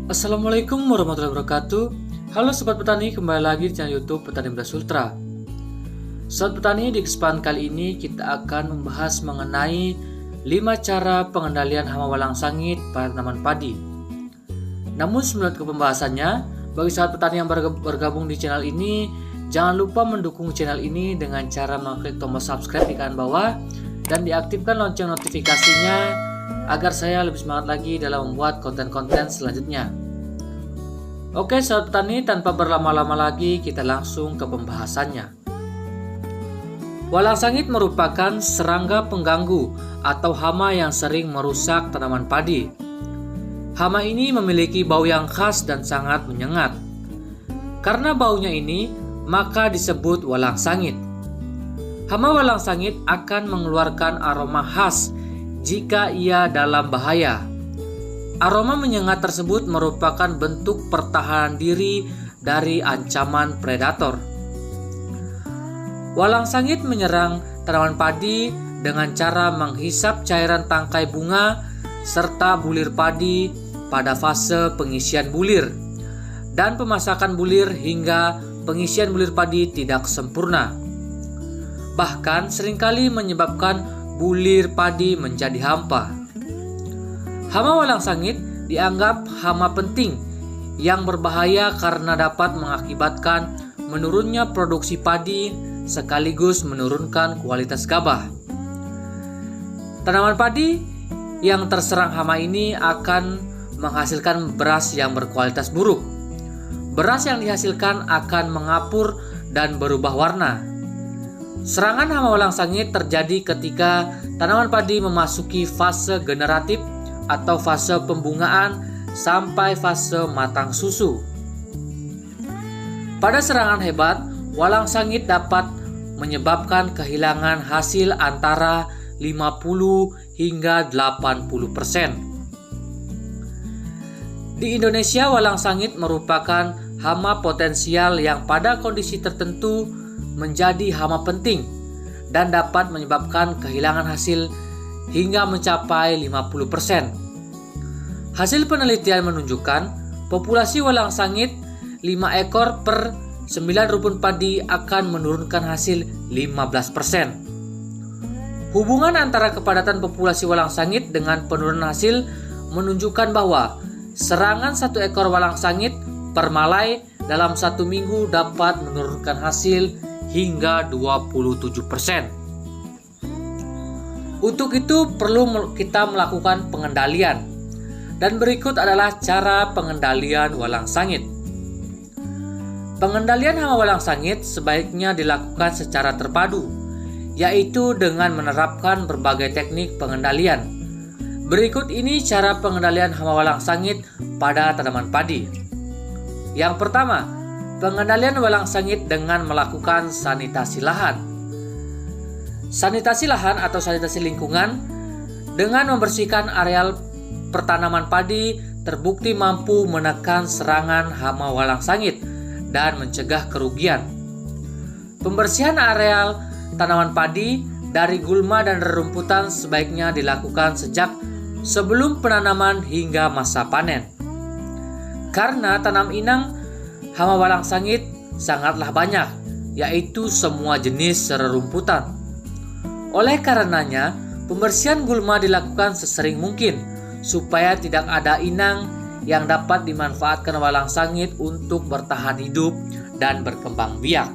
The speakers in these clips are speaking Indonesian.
Assalamualaikum warahmatullahi wabarakatuh. Halo Sobat Petani, kembali lagi di channel YouTube Petani Muda Sultra. Sobat Petani, di kesempatan kali ini kita akan membahas mengenai 5 cara pengendalian hama walang sangit pada tanaman padi. Namun sebelum ke pembahasannya, bagi sahabat petani yang bergabung di channel ini, jangan lupa mendukung channel ini dengan cara mengklik tombol subscribe di kanan bawah dan diaktifkan lonceng notifikasinya agar saya lebih semangat lagi dalam membuat konten-konten selanjutnya. Oke sahabat petani, tanpa berlama-lama lagi kita langsung ke pembahasannya. Walang sangit merupakan serangga pengganggu atau hama yang sering merusak tanaman padi. Hama ini memiliki bau yang khas dan sangat menyengat. Karena baunya ini, maka disebut walang sangit. Hama walang sangit akan mengeluarkan aroma khas jika ia dalam bahaya. Aroma menyengat tersebut merupakan bentuk pertahanan diri dari ancaman predator. Walang sangit menyerang tanaman padi dengan cara menghisap cairan tangkai bunga serta bulir padi pada fase pengisian bulir dan pemasakan bulir hingga pengisian bulir padi tidak sempurna. Bahkan seringkali menyebabkan bulir padi menjadi hampa. Hama walang sangit dianggap hama penting yang berbahaya karena dapat mengakibatkan menurunnya produksi padi sekaligus menurunkan kualitas gabah. Tanaman padi yang terserang hama ini akan menghasilkan beras yang berkualitas buruk. Beras yang dihasilkan akan mengapur dan berubah warna. Serangan hama walang sangit terjadi ketika tanaman padi memasuki fase generatif atau fase pembungaan sampai fase matang susu. Pada serangan hebat, walang sangit dapat menyebabkan kehilangan hasil antara 50 hingga 80%. Di Indonesia, walang sangit merupakan hama potensial yang pada kondisi tertentu menjadi hama penting dan dapat menyebabkan kehilangan hasil hingga mencapai 50%. Hasil penelitian menunjukkan populasi walang sangit 5 ekor per 9 rumpun padi akan menurunkan hasil 15%. Hubungan antara kepadatan populasi walang sangit dengan penurunan hasil menunjukkan bahwa serangan 1 ekor walang sangit per malai dalam 1 minggu dapat menurunkan hasil hingga 27%. Untuk itu perlu kita melakukan pengendalian. Dan berikut adalah cara pengendalian walang sangit. Pengendalian hama walang sangit sebaiknya dilakukan secara terpadu, yaitu dengan menerapkan berbagai teknik pengendalian. Berikut ini cara pengendalian hama walang sangit pada tanaman padi. Yang pertama, pengendalian walang sangit dengan melakukan sanitasi lahan. Sanitasi lahan atau sanitasi lingkungan dengan membersihkan areal pertanaman padi terbukti mampu menekan serangan hama walang sangit dan mencegah kerugian. Pembersihan areal tanaman padi dari gulma dan rerumputan sebaiknya dilakukan sejak sebelum penanaman hingga masa panen. Karena tanam inang hama walang sangit sangatlah banyak, yaitu semua jenis rerumputan. Oleh karenanya, pembersihan gulma dilakukan sesering mungkin supaya tidak ada inang yang dapat dimanfaatkan walang sangit untuk bertahan hidup dan berkembang biak.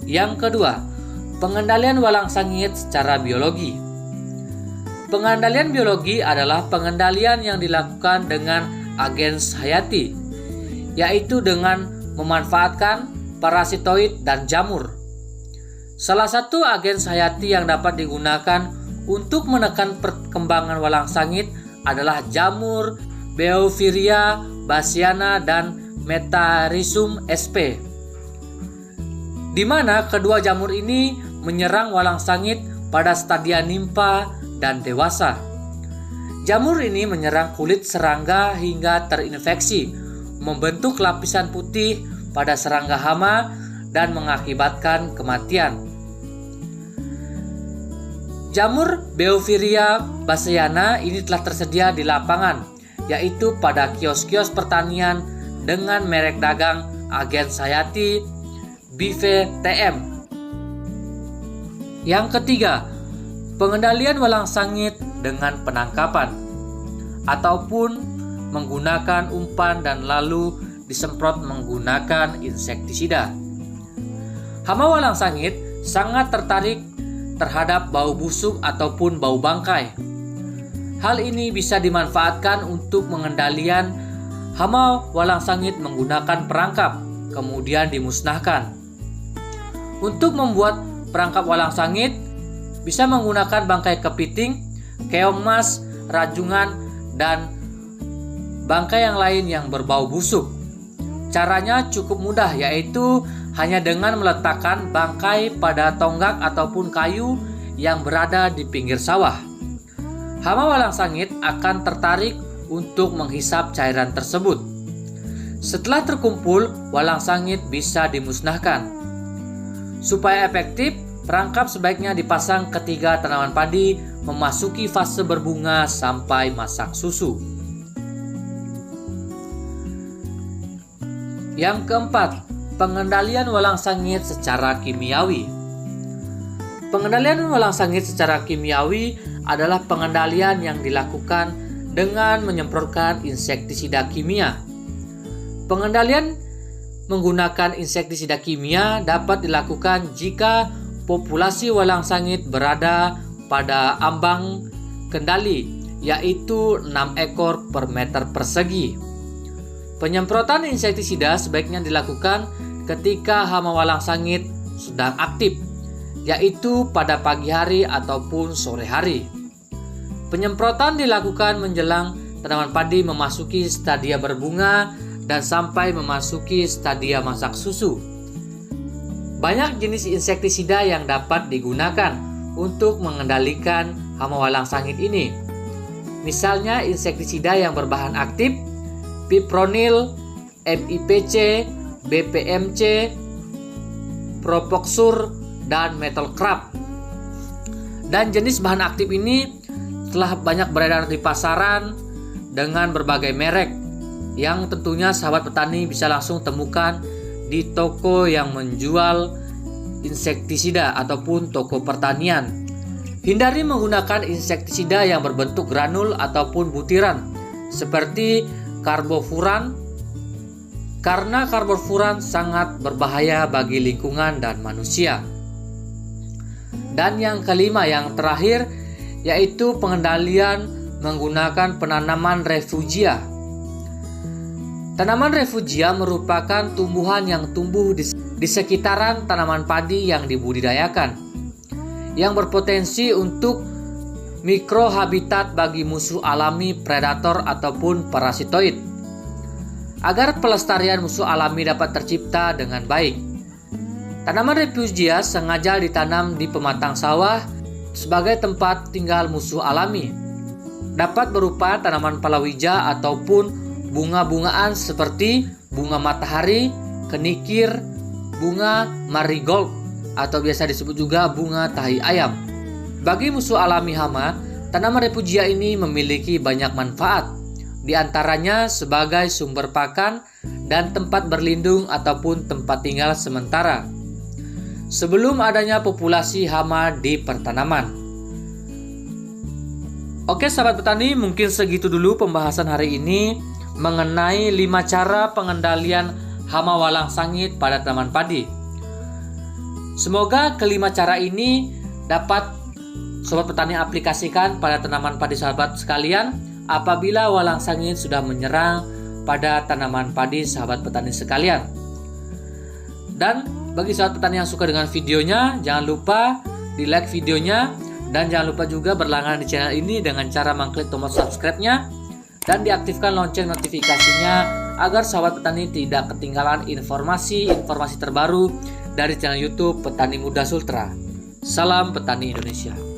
Yang kedua, pengendalian walang sangit secara biologi. Pengendalian biologi adalah pengendalian yang dilakukan dengan agens hayati, yaitu dengan memanfaatkan parasitoid dan jamur. Salah satu agens hayati yang dapat digunakan untuk menekan perkembangan walang sangit adalah jamur Beauveria bassiana dan Metarhizium sp. Di mana kedua jamur ini menyerang walang sangit pada stadia nimfa dan dewasa. Jamur ini menyerang kulit serangga hingga terinfeksi, membentuk lapisan putih pada serangga hama dan mengakibatkan kematian. Jamur Beauveria bassiana ini telah tersedia di lapangan yaitu pada kios-kios pertanian dengan merek dagang Agen Sayati BVTM. Yang ketiga, pengendalian walang sangit dengan penangkapan ataupun menggunakan umpan dan lalu disemprot menggunakan insektisida. Hama walang sangit sangat tertarik terhadap bau busuk ataupun bau bangkai. Hal ini bisa dimanfaatkan untuk pengendalian hama walang sangit menggunakan perangkap, kemudian dimusnahkan. Untuk membuat perangkap walang sangit, bisa menggunakan bangkai kepiting, keong mas, rajungan, dan bangkai yang lain yang berbau busuk. Caranya cukup mudah, yaitu hanya dengan meletakkan bangkai pada tonggak ataupun kayu yang berada di pinggir sawah. Hama walang sangit akan tertarik untuk menghisap cairan tersebut. Setelah terkumpul, walang sangit bisa dimusnahkan. Supaya efektif, perangkap sebaiknya dipasang ketika tanaman padi memasuki fase berbunga sampai masak susu. Yang keempat, pengendalian walang sangit secara kimiawi. Pengendalian walang sangit secara kimiawi adalah pengendalian yang dilakukan dengan menyemprotkan insektisida kimia. Pengendalian menggunakan insektisida kimia dapat dilakukan jika populasi walang sangit berada pada ambang kendali, yaitu 6 ekor per meter persegi. Penyemprotan insektisida sebaiknya dilakukan ketika hama walang sangit sedang aktif, yaitu pada pagi hari ataupun sore hari. Penyemprotan dilakukan menjelang tanaman padi memasuki stadia berbunga dan sampai memasuki stadia masak susu. Banyak jenis insektisida yang dapat digunakan untuk mengendalikan hama walang sangit ini. Misalnya insektisida yang berbahan aktif, Fipronil, MIPC, BPMC, Propoxur, dan Metalcrab. Dan jenis bahan aktif ini telah banyak beredar di pasaran dengan berbagai merek yang tentunya sahabat petani bisa langsung temukan di toko yang menjual insektisida ataupun toko pertanian. Hindari menggunakan insektisida yang berbentuk granul ataupun butiran seperti karbofuran, karena karbofuran sangat berbahaya bagi lingkungan dan manusia. Dan yang kelima, yang terakhir, yaitu pengendalian menggunakan penanaman refugia. Tanaman refugia merupakan tumbuhan yang tumbuh di sekitaran tanaman padi yang dibudidayakan, yang berpotensi untuk mikrohabitat bagi musuh alami predator ataupun parasitoid. Agar pelestarian musuh alami dapat tercipta dengan baik, tanaman refugia sengaja ditanam di pematang sawah sebagai tempat tinggal musuh alami. Dapat berupa tanaman palawija ataupun bunga-bungaan seperti bunga matahari, kenikir, bunga marigold, atau biasa disebut juga bunga tahi ayam. Bagi musuh alami hama, tanaman refugia ini memiliki banyak manfaat, di antaranya sebagai sumber pakan dan tempat berlindung ataupun tempat tinggal sementara sebelum adanya populasi hama di pertanaman. Oke sahabat petani, mungkin segitu dulu pembahasan hari ini mengenai 5 cara pengendalian hama walang sangit pada tanaman padi. Semoga kelima cara ini dapat sobat petani aplikasikan pada tanaman padi sahabat sekalian apabila walang sangit sudah menyerang pada tanaman padi sahabat petani sekalian. Dan bagi sahabat petani yang suka dengan videonya, jangan lupa di like videonya dan jangan lupa juga berlangganan di channel ini dengan cara mengklik tombol subscribe-nya dan diaktifkan lonceng notifikasinya agar sahabat petani tidak ketinggalan informasi-informasi terbaru dari channel YouTube Petani Muda Sultra. Salam Petani Indonesia.